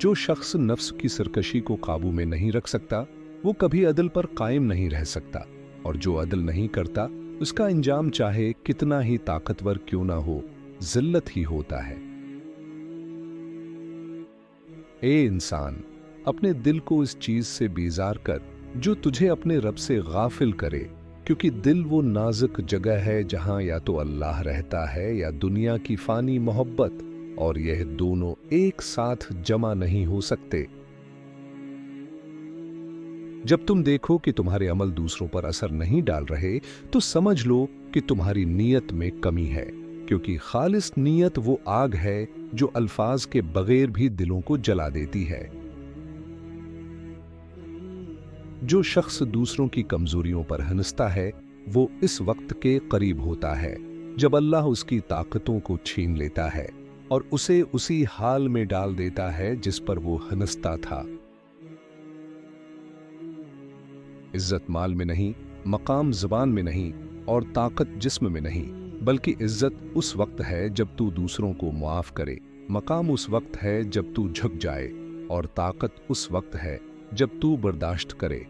जो शख्स नफ्स की सरकशी को काबू में नहीं रख सकता वो कभी अदल पर कायम नहीं रह सकता, और जो अदल नहीं करता उसका अंजाम चाहे कितना ही ताकतवर क्यों ना हो, जिल्लत ही होता है। ए इंसान, अपने दिल को इस चीज से बेजार कर जो तुझे अपने रब से गाफिल करे, क्योंकि दिल वो नाजुक जगह है जहां या तो अल्लाह रहता है या दुनिया की फानी मोहब्बत, और यह दोनों एक साथ जमा नहीं हो सकते। जब तुम देखो कि तुम्हारे अमल दूसरों पर असर नहीं डाल रहे तो समझ लो कि तुम्हारी नीयत में कमी है, क्योंकि खालिस नीयत वो आग है जो अल्फाज के बगैर भी दिलों को जला देती है। जो शख्स दूसरों की कमजोरियों पर हंसता है वो इस वक्त के करीब होता है जब अल्लाह उसकी ताकतों को छीन लेता है और उसे उसी हाल में डाल देता है जिस पर वो हंसता था। इज्जत माल में नहीं, मकाम ज़बान में नहीं, और ताकत जिस्म में नहीं, बल्कि इज्जत उस वक्त है जब तू दूसरों को मुआफ करे, मकाम उस वक्त है जब तू झुक जाए, और ताकत उस वक्त है जब तू बर्दाश्त करे।